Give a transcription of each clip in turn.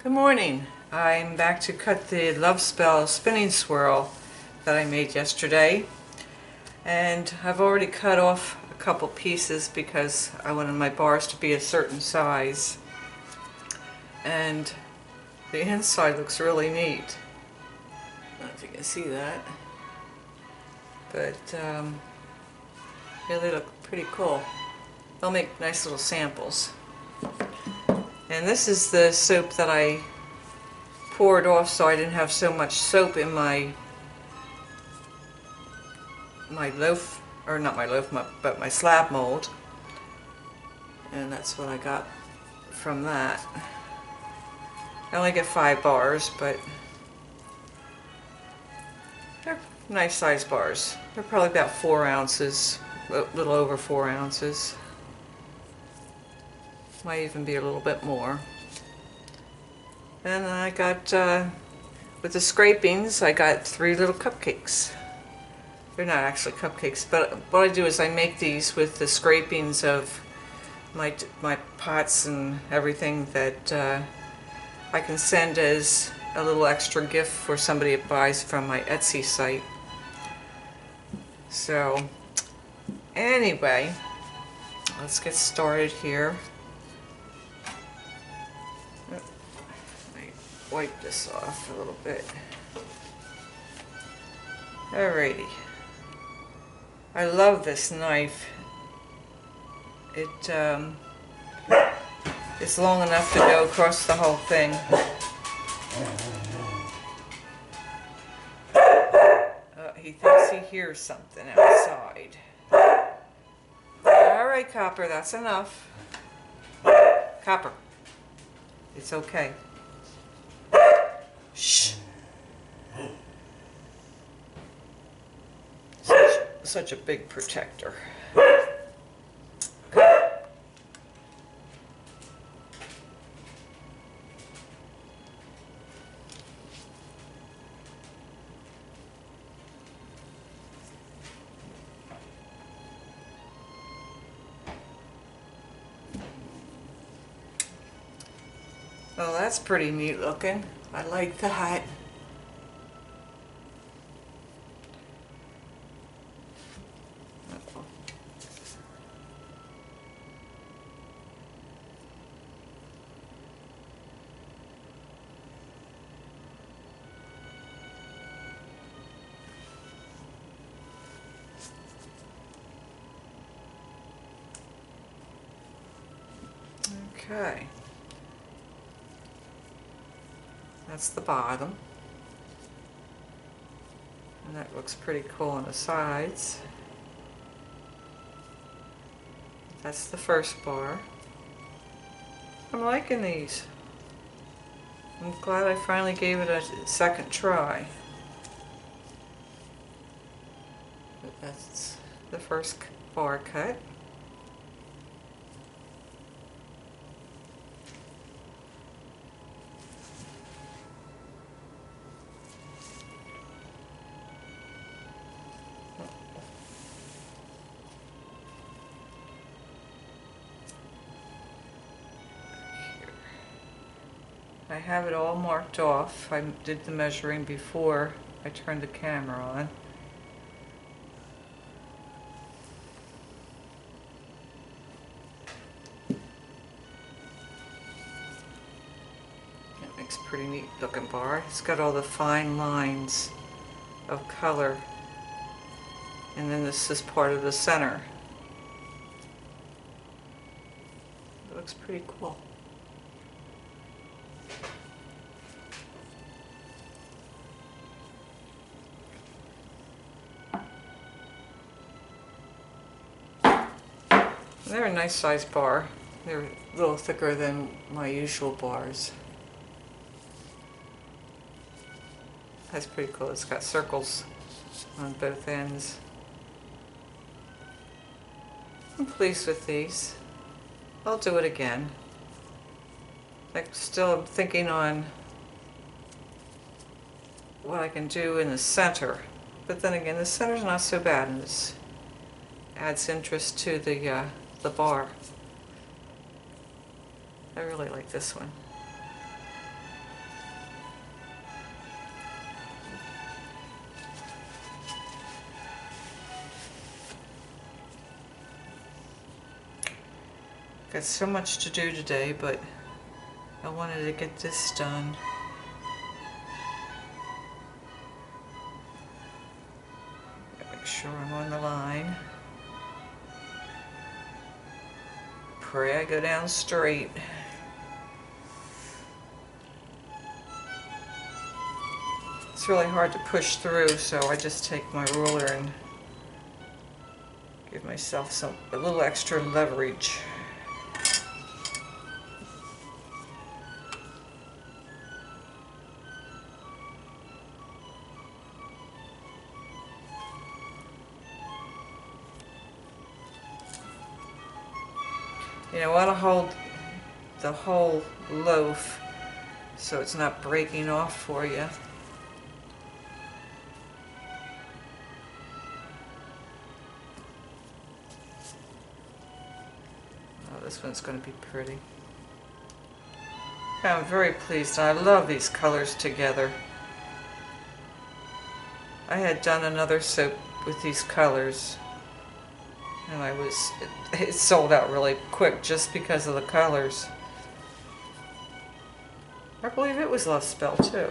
Good morning. I'm back to cut the Love Spell spinning swirl that I made yesterday, and I've already cut off a couple pieces because I wanted my bars to be a certain size, and the inside looks really neat. I don't know if you can see that, but yeah, they look pretty cool. They'll make nice little samples. And this is the soap that I poured off so I didn't have so much soap in my loaf, or not my loaf, but my slab mold. And that's what I got from that. I only get 5 bars, but they're nice size bars. They're probably about 4 ounces, a little over 4 ounces. Might even be a little bit more. And I got, with the scrapings, I got 3 little cupcakes. They're not actually cupcakes, but what I do is I make these with the scrapings of my pots and everything that I can send as a little extra gift for somebody that buys from my Etsy site. So, anyway, let's get started here. Wipe this off a little bit. Alrighty. I love this knife. It's long enough to go across the whole thing. He thinks he hears something outside. Alright, Copper, that's enough. Copper, it's okay. Shh. Such a big protector. Oh, that's pretty neat looking. I like that. Okay. That's the bottom. And that looks pretty cool on the sides. That's the first bar. I'm liking these. I'm glad I finally gave it a second try. But that's the first bar cut. I have it all marked off. I did the measuring before I turned the camera on. That makes a pretty neat looking bar. It's got all the fine lines of color. And then this is part of the center. It looks pretty cool. They're a nice size bar. They're a little thicker than my usual bars. That's pretty cool. It's got circles on both ends. I'm pleased with these. I'll do it again. I'm still thinking on what I can do in the center. But then again, the center's not so bad, and this adds interest to the bar. I really like this one. Got so much to do today, but I wanted to get this done. Make sure I'm on the line. Pray I go down straight. It's really hard to push through, so I just take my ruler and give myself a little extra leverage. You want to hold the whole loaf so it's not breaking off for you. Oh, this one's going to be pretty. I'm very pleased. I love these colors together. I had done another soap with these colors, and it sold out really quick just because of the colors. I believe it was Love Spell too.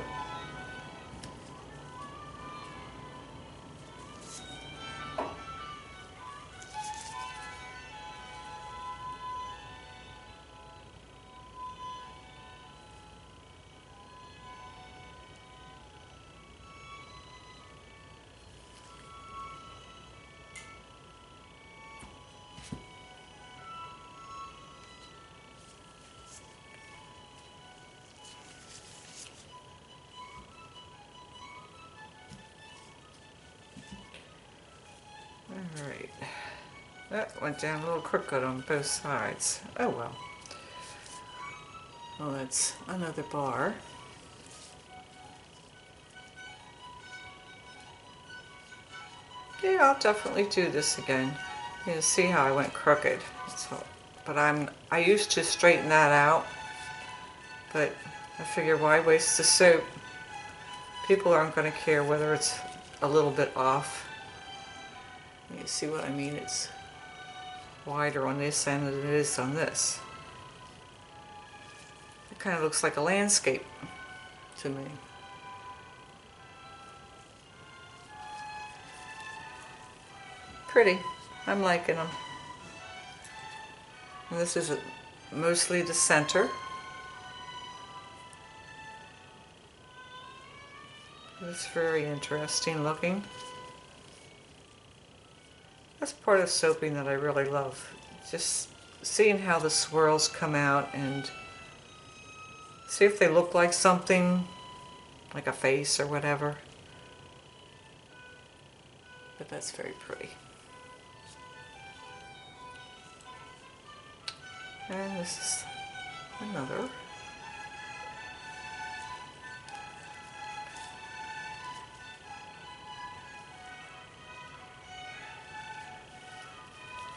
Alright, that went down a little crooked on both sides. Oh well. Well, that's another bar. Yeah, I'll definitely do this again. You see how I went crooked. But I used to straighten that out, but I figure why waste the soap? People aren't going to care whether it's a little bit off. You see what I mean? It's wider on this end than it is on this. It kind of looks like a landscape to me. Pretty. I'm liking them. And this is mostly the center. It's very interesting looking. That's part of soaping that I really love. Just seeing how the swirls come out and see if they look like something, like a face or whatever. But that's very pretty. And this is another.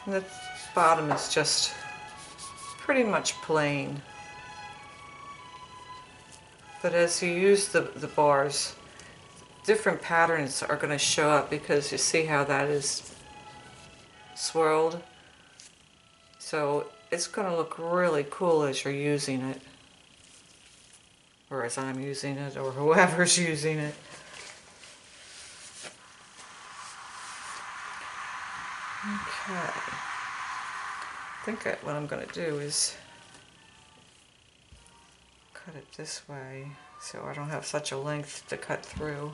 And the bottom is just pretty much plain. But as you use the bars, different patterns are going to show up because you see how that is swirled. So it's going to look really cool as you're using it. Or as I'm using it, or whoever's using it. Okay. I think what I'm going to do is cut it this way so I don't have such a length to cut through.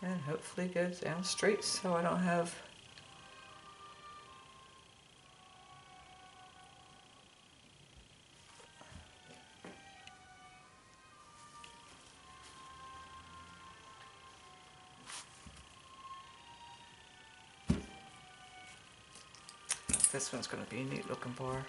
And hopefully go down straight so I don't have this one's going to be a neat looking bar.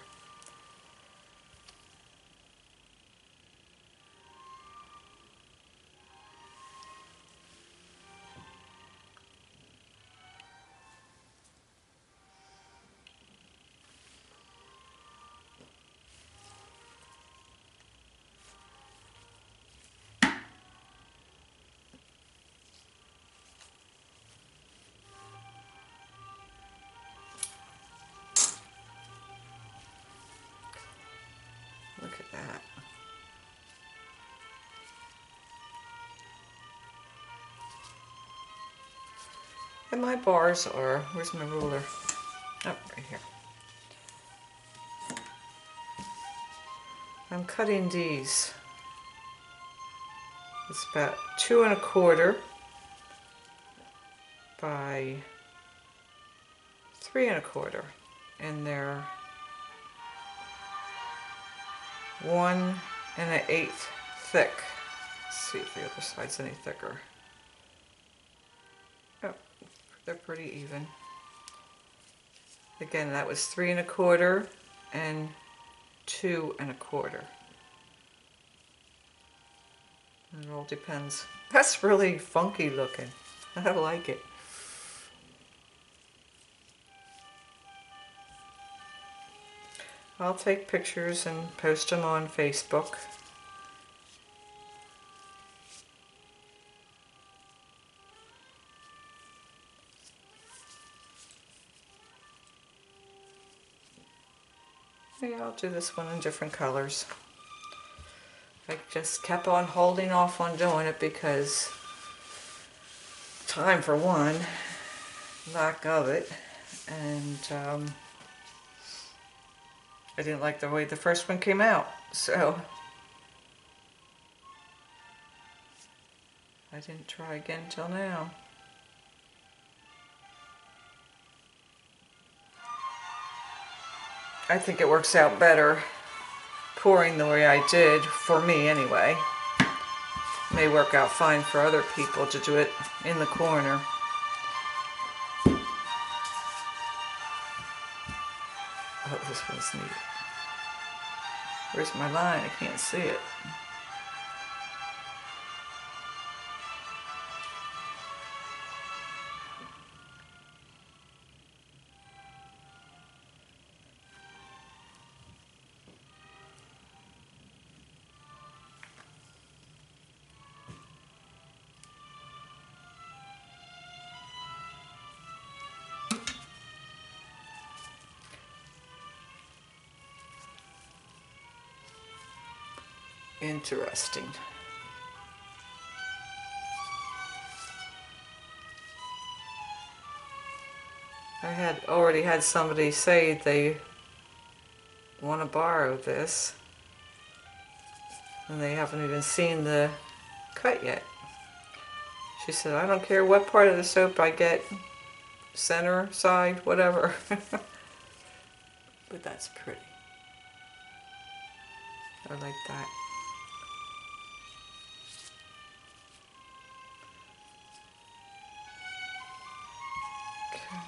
that. And my bars are, where's my ruler? Oh, right here. I'm cutting these. It's about 2 1/4 by 3 1/4, and they're 1 1/8 thick. Let's see if the other side's any thicker. Oh, they're pretty even. Again, that was 3 1/4 and 2 1/4. It all depends. That's really funky looking. I like it. I'll take pictures and post them on Facebook. Yeah, I'll do this one in different colors. I just kept on holding off on doing it because time for one, lack of it, and I didn't like the way the first one came out, so I didn't try again till now. I think it works out better pouring the way I did, for me anyway. May work out fine for other people to do it in the corner. Oh, this one's neat. Where's my line? I can't see it. Interesting. I had already had somebody say they want to borrow this, and they haven't even seen the cut yet. She said, I don't care what part of the soap I get, center, side, whatever. But that's pretty. I like that. Okay.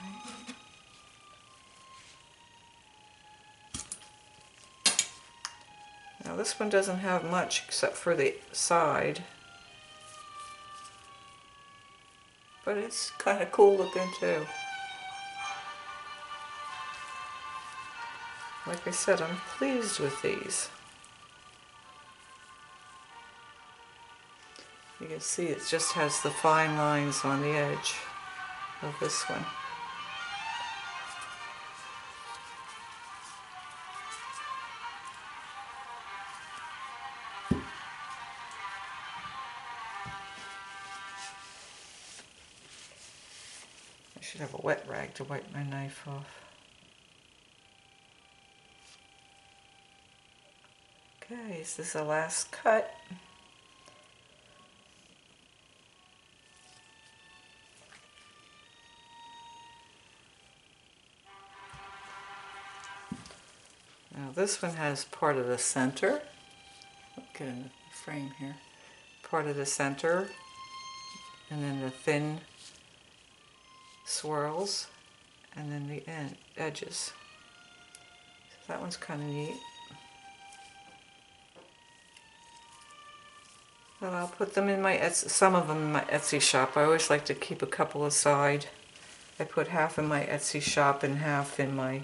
Now this one doesn't have much except for the side, but it's kind of cool looking too. Like I said, I'm pleased with these. You can see it just has the fine lines on the edge of this one. I should have a wet rag to wipe my knife off. Okay, this is the last cut. Now this one has part of the center. Get in the frame here. Part of the center, and then the thin swirls, and then the edges. So that one's kind of neat. But I'll put them in my some of them in my Etsy shop. I always like to keep a couple aside. I put half in my Etsy shop and half in my,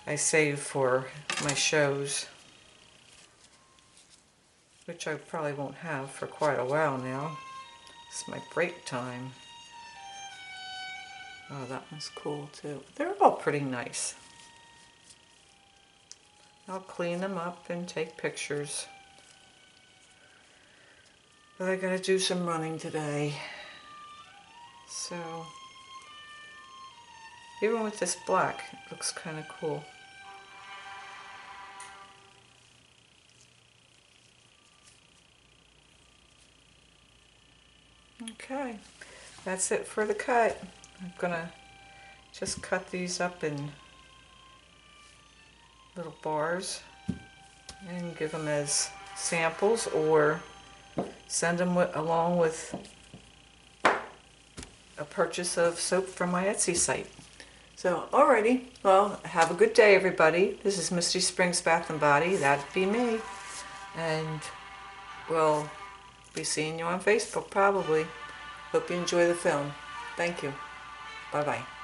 I save for my shows, which I probably won't have for quite a while now. It's my break time. Oh, that one's cool too. They're all pretty nice. I'll clean them up and take pictures. But I gotta do some running today. So, even with this black, it looks kind of cool. Okay, that's it for the cut. I'm gonna just cut these up in little bars and give them as samples or send them along with a purchase of soap from my Etsy site. So, alrighty, well, have a good day, everybody. This is MistySprings Bath and Body. That'd be me. And we'll be seeing you on Facebook, probably. Hope you enjoy the film. Thank you. Bye-bye.